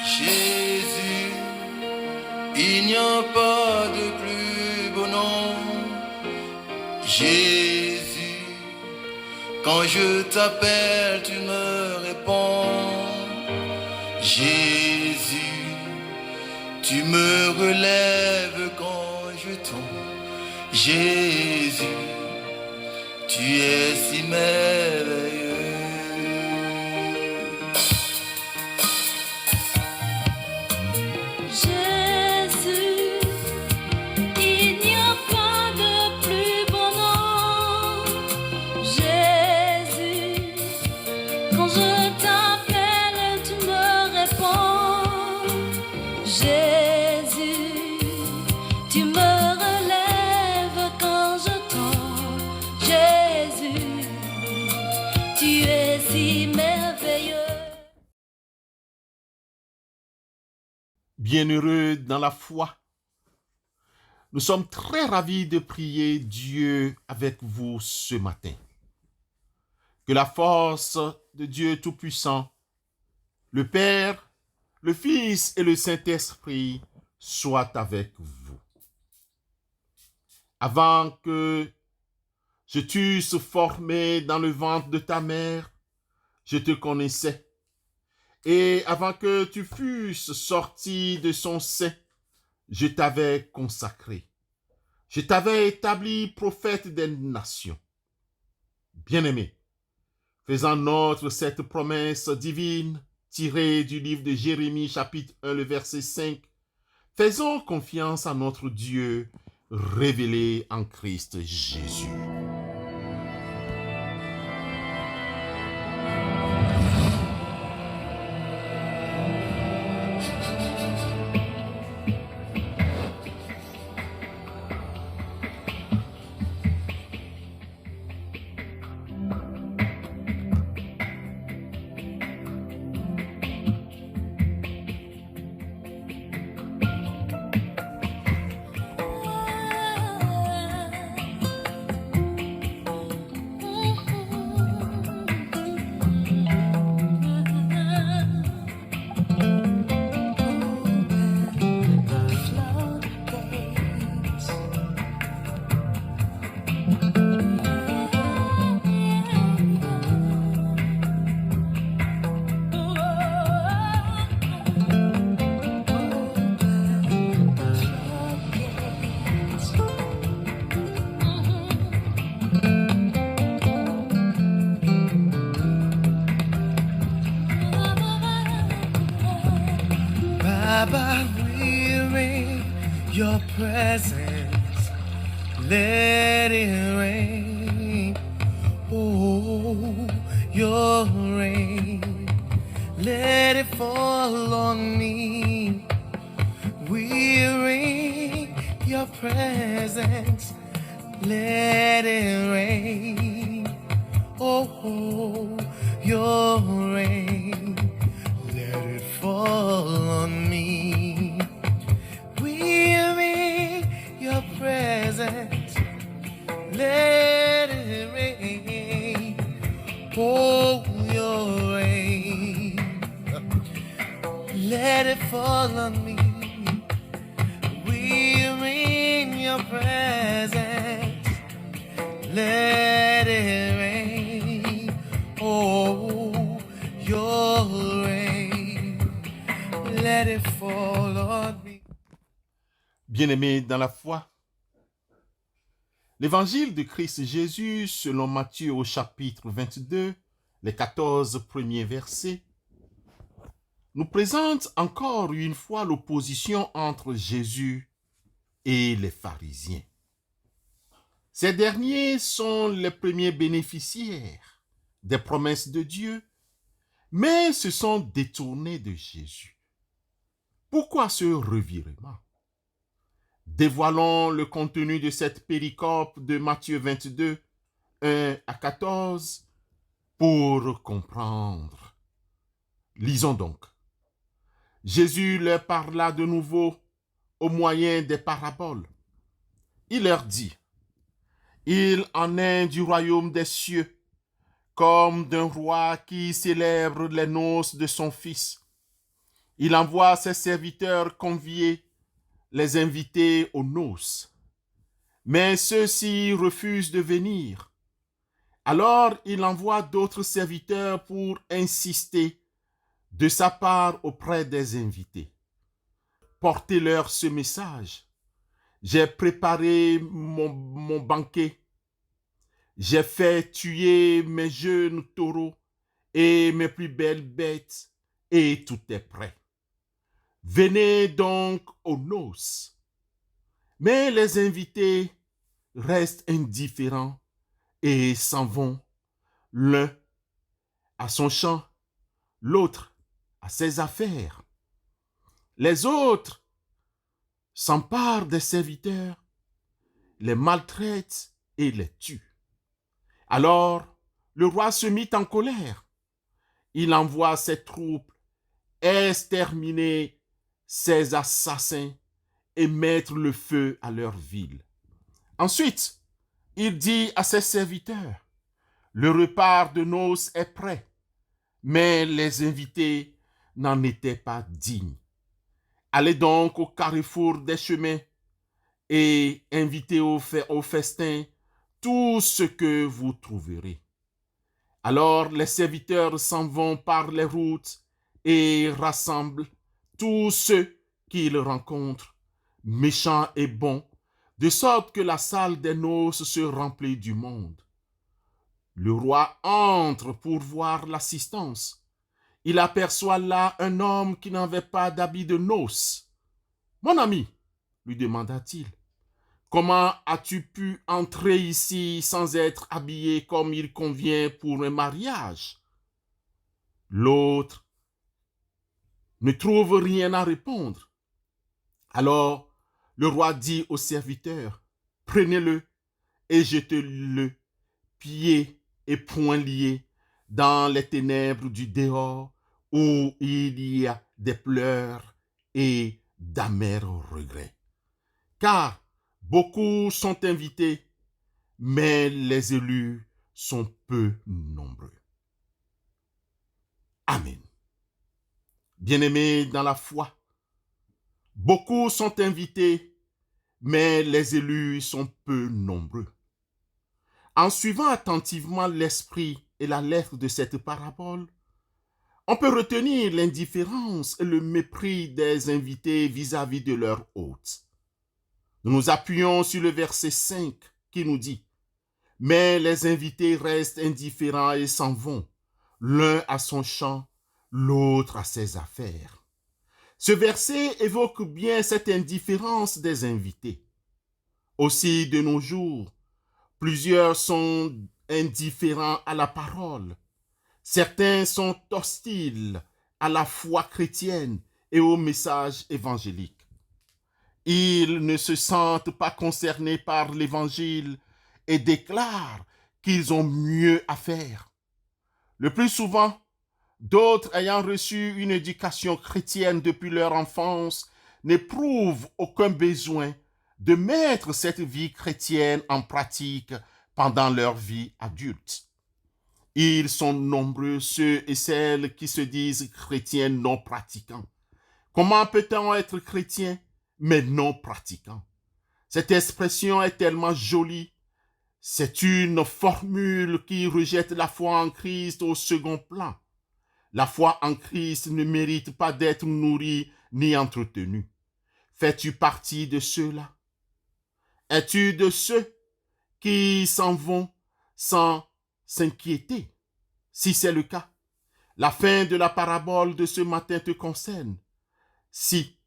Jésus, il n'y a pas de plus beau nom. Jésus, quand je t'appelle, tu me réponds. Jésus, tu me relèves quand je tombe. Jésus, tu es si merveilleux. Jésus, il n'y a pas de plus beau nom. Jésus, quand je t'appelle, tu me réponds. Jésus, tu me relèves quand je tombe. Jésus, tu es si merveilleux. Bienheureux dans la foi, nous sommes très ravis de prier Dieu avec vous ce matin. Que la force de Dieu Tout-Puissant, le Père, le Fils et le Saint-Esprit soient avec vous. Avant que je t'eusse formé dans le ventre de ta mère, je te connaissais. Et avant que tu fusses sorti de son sein, je t'avais consacré. Je t'avais établi prophète des nations. Bien-aimé, faisant nôtre cette promesse divine tirée du livre de Jérémie, chapitre 1, le verset 5, faisons confiance à notre Dieu révélé en Christ Jésus. Baba, we're in your presence. Let it rain. Oh, your rain. Let it fall on me. We're in your presence. Let it rain. Oh, your rain. Let it fall on me. We're in your presence. Let it rain. Oh, your rain. Let it fall on me. We're in your presence. Let it rain. Oh, your rain. Let it fall on me. Bien-aimés dans la foi, l'évangile de Christ Jésus, selon Matthieu au chapitre 22, les 14 premiers versets, nous présente encore une fois l'opposition entre Jésus et les pharisiens. Ces derniers sont les premiers bénéficiaires des promesses de Dieu, mais se sont détournés de Jésus. Pourquoi ce revirement? Dévoilons le contenu de cette péricope de Matthieu 22, 1 à 14, pour comprendre. Lisons donc. Jésus leur parla de nouveau au moyen des paraboles. Il leur dit, « Il en est du royaume des cieux comme d'un roi qui célèbre les noces de son fils. Il envoie ses serviteurs convier les invités aux noces. Mais ceux-ci refusent de venir. Alors il envoie d'autres serviteurs pour insister de sa part auprès des invités. Portez-leur ce message. J'ai préparé mon banquet. J'ai fait tuer mes jeunes taureaux et mes plus belles bêtes, et tout est prêt. Venez donc aux noces. Mais les invités restent indifférents et s'en vont, l'un à son champ, l'autre à ses affaires. Les autres s'emparent des serviteurs, les maltraitent et les tuent. Alors, le roi se mit en colère. Il envoie ses troupes exterminer ces assassins et mettre le feu à leur ville. Ensuite, il dit à ses serviteurs, le repas de noces est prêt, mais les invités n'en étaient pas dignes. Allez donc au carrefour des chemins et invitez au festin tout ce que vous trouverez. Alors les serviteurs s'en vont par les routes et rassemblent tous ceux qu'ils rencontrent, méchants et bons, de sorte que la salle des noces se remplit du monde. Le roi entre pour voir l'assistance. Il aperçoit là un homme qui n'avait pas d'habit de noces. « Mon ami, lui demanda-t-il, comment as-tu pu entrer ici sans être habillé comme il convient pour un mariage ?» L'autre ne trouve rien à répondre. Alors le roi dit au serviteur, « Prenez-le et jetez-le, pieds et poings liés, dans les ténèbres du dehors, où il y a des pleurs et d'amers regrets. Car beaucoup sont invités, mais les élus sont peu nombreux. » Amen. Bien-aimés dans la foi, beaucoup sont invités, mais les élus sont peu nombreux. En suivant attentivement l'esprit et la lettre de cette parabole, on peut retenir l'indifférence et le mépris des invités vis-à-vis de leur hôte. Nous nous appuyons sur le verset 5 qui nous dit « Mais les invités restent indifférents et s'en vont, l'un à son champ, l'autre à ses affaires. » Ce verset évoque bien cette indifférence des invités. Aussi, de nos jours, plusieurs sont indifférents à la parole. Certains sont hostiles à la foi chrétienne et au message évangélique. Ils ne se sentent pas concernés par l'évangile et déclarent qu'ils ont mieux à faire. Le plus souvent, d'autres ayant reçu une éducation chrétienne depuis leur enfance n'éprouvent aucun besoin de mettre cette vie chrétienne en pratique pendant leur vie adulte. Ils sont nombreux ceux et celles qui se disent chrétiens non pratiquants. Comment peut-on être chrétien mais non pratiquant? Cette expression est tellement jolie. C'est une formule qui rejette la foi en Christ au second plan. La foi en Christ ne mérite pas d'être nourrie ni entretenue. Fais-tu partie de ceux-là? Es-tu de ceux qui s'en vont sans s'inquiéter? Si c'est le cas, la fin de la parabole de ce matin te concerne. Si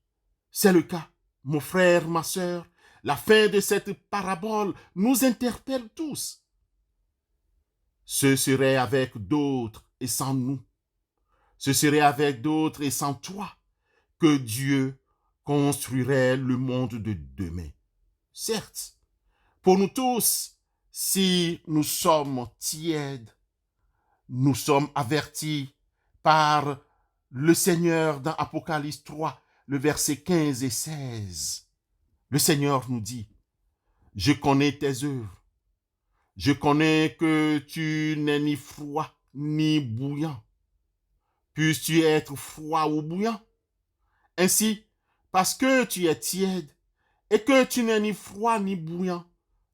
c'est le cas, mon frère, ma sœur, la fin de cette parabole nous interpelle tous. Ce serait avec d'autres et sans nous. Ce serait avec d'autres et sans toi que Dieu construirait le monde de demain. Certes, pour nous tous, si nous sommes tièdes, nous sommes avertis par le Seigneur dans Apocalypse 3, le verset 15 et 16. Le Seigneur nous dit, « Je connais tes œuvres. Je connais que tu n'es ni froid ni bouillant. Puisses-tu être froid ou bouillant? Ainsi, parce que tu es tiède et que tu n'es ni froid ni bouillant,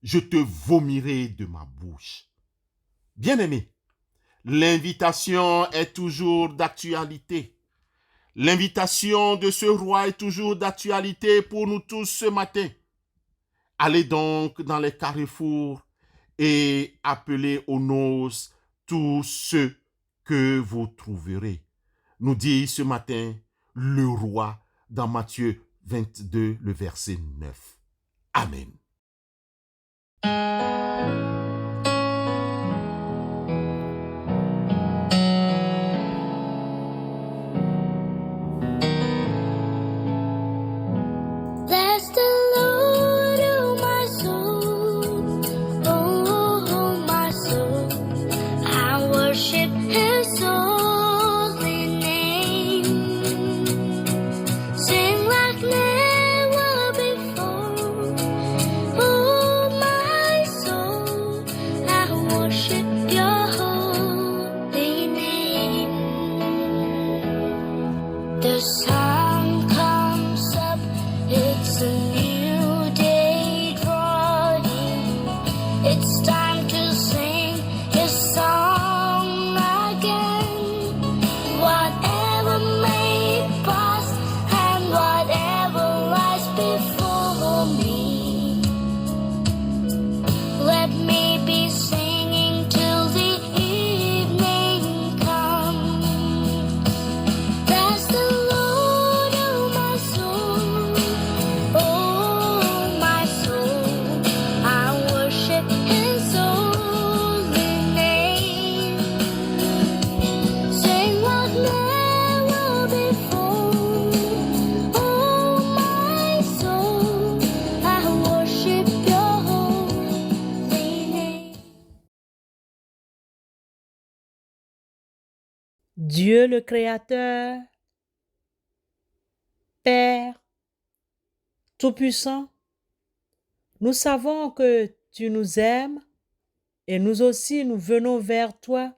je te vomirai de ma bouche. Bien-aimé, l'invitation est toujours d'actualité. L'invitation de ce roi est toujours d'actualité pour nous tous ce matin. Allez donc dans les carrefours et appelez aux noces tous ceux que vous trouverez. Nous dit ce matin le roi dans Matthieu 22, le verset 9. Amen. Bless the Lord, oh my soul, oh my soul. I worship His holy name. Sing like never before, oh my soul. I worship Your holy name. The sun comes up. It's a new day drawing. It's time to sing His song again. Whatever may pass and whatever lies before me, let me be singing till the evening comes. Bless the Lord, oh my soul. Oh, my soul, I worship His holy name. Sing like never before. Oh, my soul, I worship Your holy name. Dieu le Créateur, Père Tout-Puissant, nous savons que tu nous aimes et nous aussi nous venons vers toi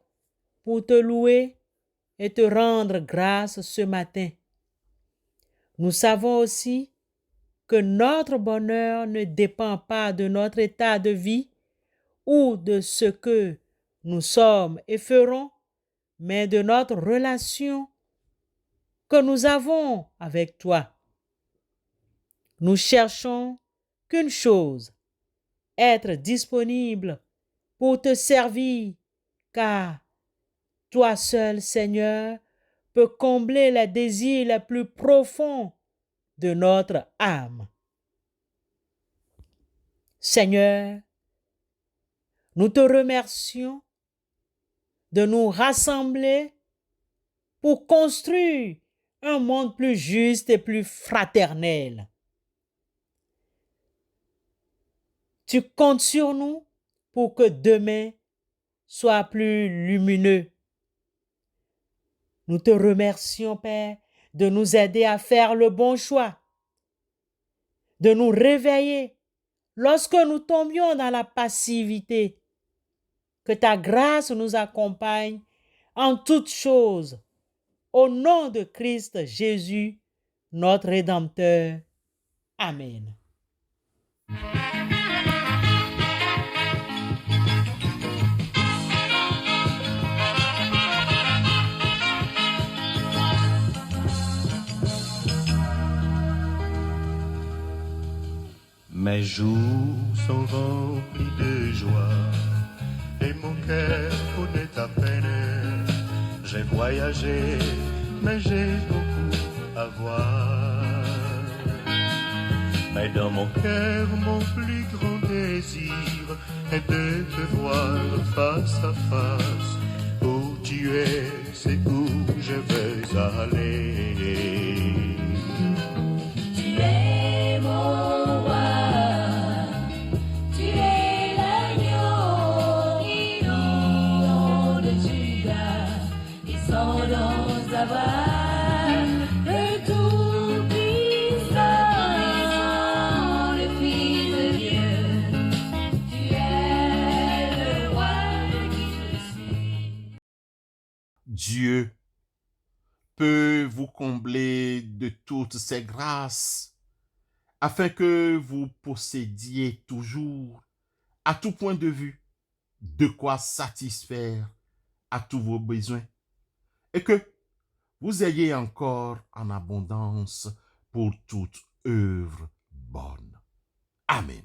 pour te louer et te rendre grâce ce matin. Nous savons aussi que notre bonheur ne dépend pas de notre état de vie ou de ce que nous sommes et ferons, mais de notre relation que nous avons avec toi. Nous cherchons qu'une chose, être disponible pour te servir, car toi seul, Seigneur, peux combler les désirs les plus profonds de notre âme. Seigneur, nous te remercions de nous rassembler pour construire un monde plus juste et plus fraternel. Tu comptes sur nous pour que demain soit plus lumineux. Nous te remercions, Père, de nous aider à faire le bon choix, de nous réveiller lorsque nous tombions dans la passivité. Que ta grâce nous accompagne en toutes choses. Au nom de Christ Jésus, notre Rédempteur. Amen. Mes jours sont remplis de joie et mon cœur connaît ta peine. J'ai voyagé, mais j'ai beaucoup à voir. Mais dans mon cœur, mon plus grand désir est de te voir face à face. Où tu es, c'est où je veux aller. Tu es mon roi, tu es l'agneau de Judas, et sans avoir le Tout-Puissant, le Fils de Dieu. Tu es le Dieu peut vous combler de toutes ses grâces afin que vous possédiez toujours, à tout point de vue, de quoi satisfaire à tous vos besoins et que vous ayez encore en abondance pour toute œuvre bonne. Amen.